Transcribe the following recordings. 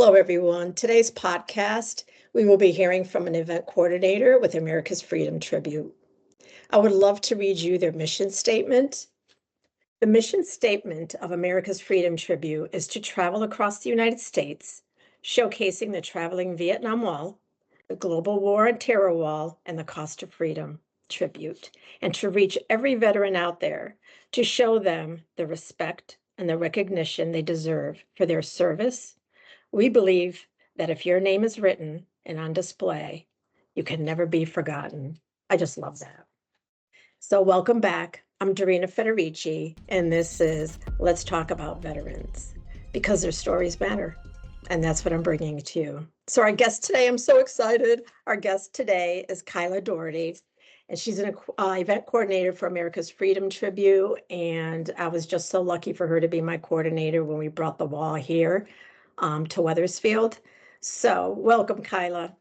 Hello, everyone. Today's podcast, we will be hearing from an event coordinator with America's Freedom Tribute. I would love to read you their mission statement. The mission statement of America's Freedom Tribute is to travel across the United States, showcasing the traveling Vietnam Wall, the global war on terror wall, and the cost of freedom tribute, and to reach every veteran out there to show them the respect and the recognition they deserve for their service. We believe that if your name is written and on display, you can never be forgotten. I just love that. So welcome back. I'm Dorena Federici, and this is Let's Talk About Veterans, because their stories matter. And that's what I'm bringing to you. So our guest today, I'm so excited. Our guest today is Kylah Doherty, and she's an event coordinator for America's Freedom Tribute. And I was just so lucky for her to be my coordinator when we brought the wall here to Wethersfield. So welcome, Kylah.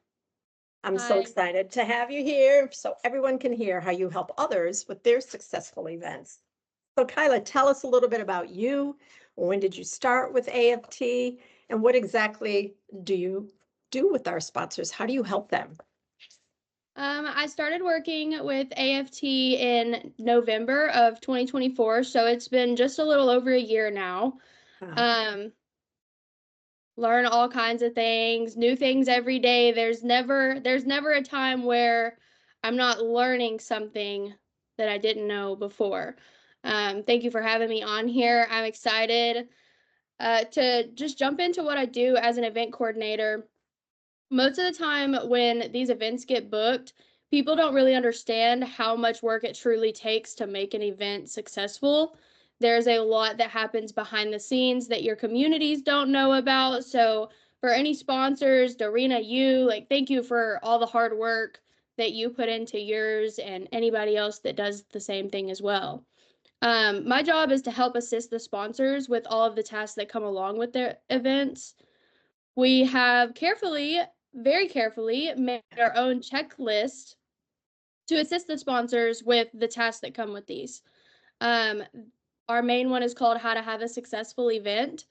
I'm so Hi. excited to have you here so everyone can hear how you help others with their successful events. So Kylah, tell us a little bit about you. When did you start with AFT, and what exactly do you do with our sponsors? How do you help them? I started working with AFT in November of 2024, so it's been just a little over a year now. Um, Learn all kinds of things, new things every day. There's never a time where I'm not learning something that I didn't know before. Thank you for having me on here. I'm excited to just jump into what I do as an event coordinator. Most of the time when these events get booked, people don't really understand how much work it truly takes to make an event successful. There's a lot that happens behind the scenes that your communities don't know about. So for any sponsors, Dorena, thank you for all the hard work that you put into yours and anybody else that does the same thing as well. My job is to help assist the sponsors with all of the tasks that come along with their events. We have very carefully made our own checklist to assist the sponsors with the tasks that come with these. Um, our main one is called How to Have a Successful Event,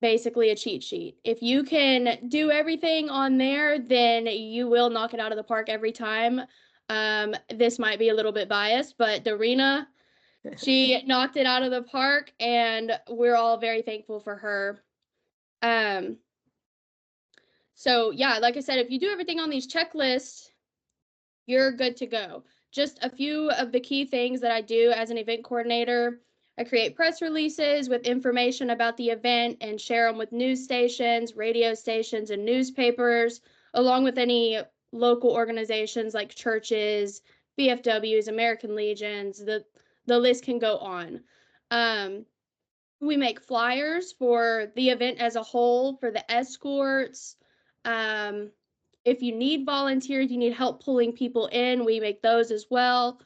basically a cheat sheet. If you can do everything on there, then you will knock it out of the park every time. This might be a little bit biased, but Dorena, she knocked it out of the park, and we're all very thankful for her. So yeah, like I said, if you do everything on these checklists, you're good to go. Just a few of the key things that I do as an event coordinator. I create press releases with information about the event and share them with news stations, radio stations, and newspapers, along with any local organizations like churches, VFWs, American Legions. The list can go on. We make flyers for the event as a whole, for the escorts. If you need volunteers, you need help pulling people in, we make those as well.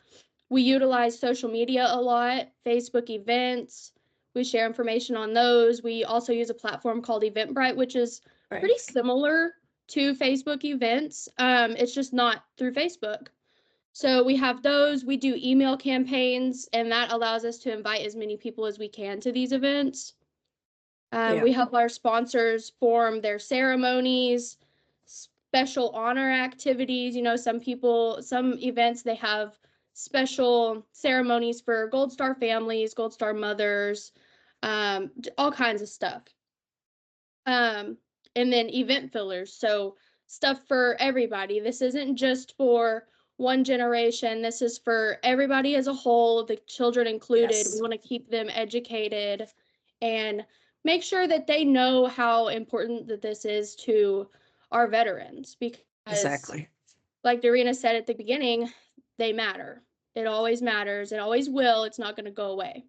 We utilize social media a lot, Facebook events. We share information on those. We also use a platform called Eventbrite, which is pretty similar to Facebook events. It's just not through Facebook. So we have those. We do email campaigns, and that allows us to invite as many people as we can to these events. We help our sponsors form their ceremonies, special honor activities. You know, some events, they have special ceremonies for Gold Star families, Gold Star mothers, all kinds of stuff. And then event fillers. So stuff for everybody. This isn't just for one generation. This is for everybody as a whole, the children included. Yes. We want to keep them educated and make sure that they know how important that this is to our veterans, because Exactly. like Dorena said at the beginning, they matter. It always matters. It always will. It's not going to go away.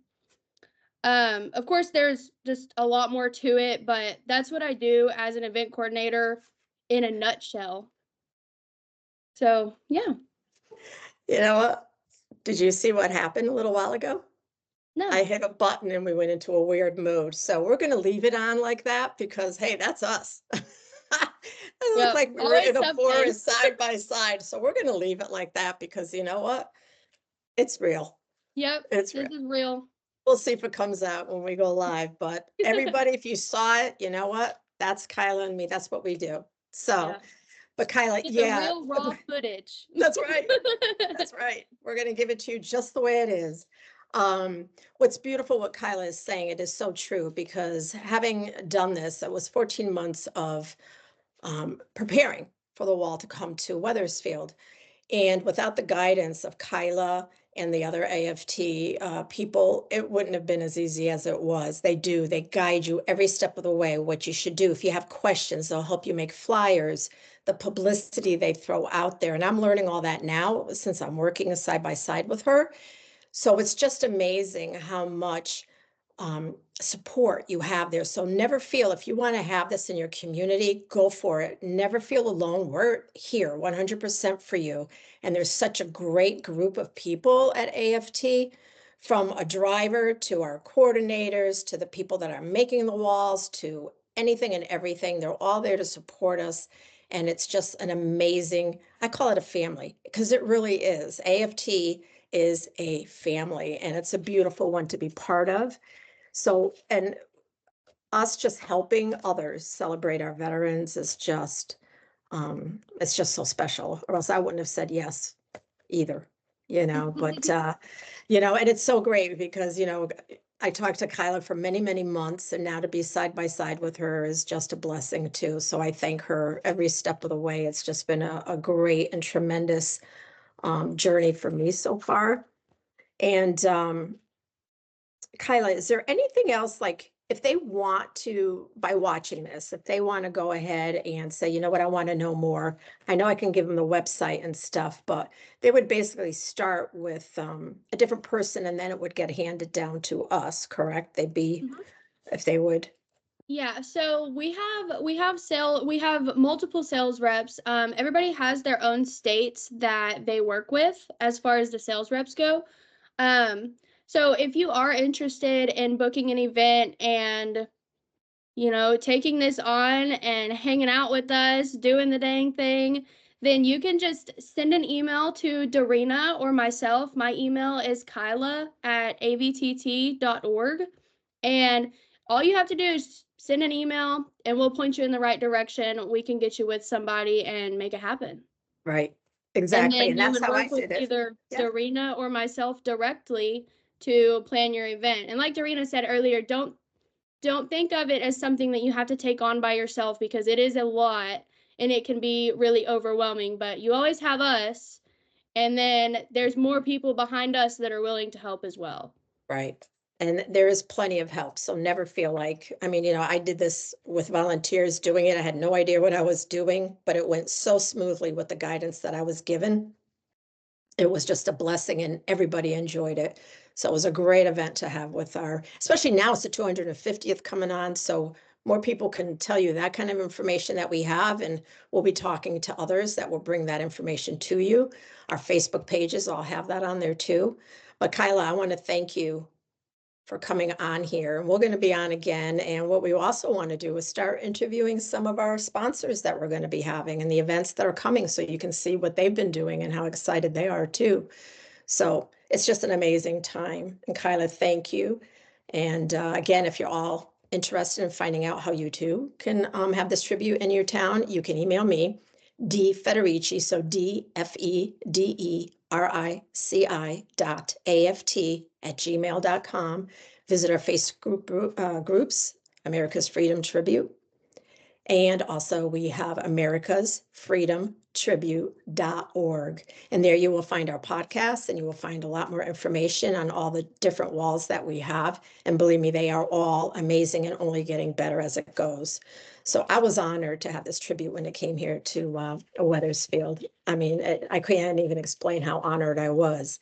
Of course, there's just a lot more to it, but that's what I do as an event coordinator in a nutshell. So, yeah. You know what? Did you see what happened a little while ago? No. I hit a button and we went into a weird mood. So we're going to leave it on like that because, hey, that's us. It looked like we were in a forest side by side. So we're going to leave it like that because you know what? It's real. Yep. This is real. We'll see if it comes out when we go live. But everybody, if you saw it, you know what? That's Kylah and me. That's what we do. So, Yeah. but Kylah, Get the yeah, real raw footage. that's right. That's right. We're going to give it to you just the way it is. What's beautiful, what Kylah is saying, it is so true because having done this, it was 14 months of preparing for the wall to come to Wethersfield. And without the guidance of Kylah and the other AFT people, it wouldn't have been as easy as it was. They guide you every step of the way, what you should do. If you have questions, they'll help you make flyers, the publicity they throw out there. And I'm learning all that now since I'm working side by side with her. So it's just amazing how much support you have there. So never feel, if you want to have this in your community, go for it. Never feel alone. We're here 100% for you. And there's such a great group of people at AFT, from a driver to our coordinators to the people that are making the walls to anything and everything. They're all there to support us. And it's just an amazing, I call it a family, because it really is. AFT is a family, and it's a beautiful one to be part of. So, and us just helping others celebrate our veterans is just, it's just so special, or else I wouldn't have said yes either, but, and it's so great because, I talked to Kylah for many, many months, and now to be side by side with her is just a blessing too. So I thank her every step of the way. It's just been a great and tremendous journey for me so far. And Kylah, is there anything else, like if they want to, by watching this, if they want to go ahead and say, you know what, I want to know more, I know I can give them the website and stuff, but they would basically start with a different person and then it would get handed down to us, correct? They'd be, if they would. Yeah, so we have multiple sales reps. Everybody has their own states that they work with as far as the sales reps go. So if you are interested in booking an event and taking this on and hanging out with us, doing the dang thing, then you can just send an email to Dorena or myself. My email is kylah@avtt.org. And all you have to do is send an email and we'll point you in the right direction. We can get you with somebody and make it happen. Right. And Exactly. then And you that's would how I work with see this. either Yeah. Dorena or myself directly to plan your event. And like Dorena said earlier, don't think of it as something that you have to take on by yourself, because it is a lot and it can be really overwhelming, but you always have us, and then there's more people behind us that are willing to help as well. Right. And there is plenty of help. So never feel like, I mean, I did this with volunteers doing it. I had no idea what I was doing, but it went so smoothly with the guidance that I was given. It was just a blessing and everybody enjoyed it. So it was a great event to have with especially now it's the 250th coming on. So more people can tell you that kind of information that we have, and we'll be talking to others that will bring that information to you. Our Facebook pages all have that on there too. But Kylah, I want to thank you for coming on here. And we're going to be on again. And what we also want to do is start interviewing some of our sponsors that we're going to be having and the events that are coming, so you can see what they've been doing and how excited they are too. So it's just an amazing time. And Kylah, thank you. And again, if you're all interested in finding out how you too can have this tribute in your town, you can email me, D Federici, so DFEDERICI.AFT@gmail.com. Visit our Facebook groups, America's Freedom Tribute. And also we have americasfreedomtribute.org. And there you will find our podcasts, and you will find a lot more information on all the different walls that we have. And believe me, they are all amazing and only getting better as it goes. So I was honored to have this tribute when it came here to Wethersfield. I mean, I can't even explain how honored I was.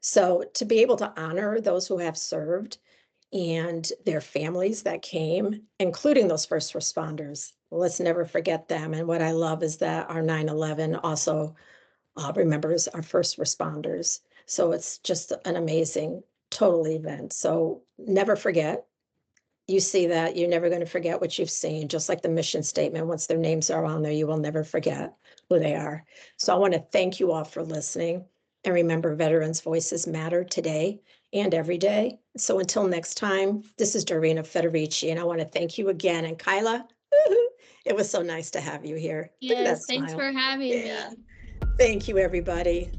So to be able to honor those who have served and their families that came, including those first responders. Let's never forget them. And what I love is that our 9/11 also remembers our first responders. So it's just an amazing total event. So never forget. You see that, you're never going to forget what you've seen, just like the mission statement. Once their names are on there, you will never forget who they are. So I want to thank you all for listening. And remember, veterans' voices matter today and every day. So until next time, this is Dorena Federici, and I want to thank you again. And Kylah, woo-hoo. It was so nice to have you here. Look at that Yes, thanks smile. for having Yeah. me. Thank you, everybody.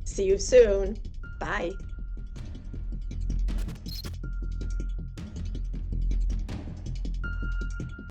See you soon. Bye.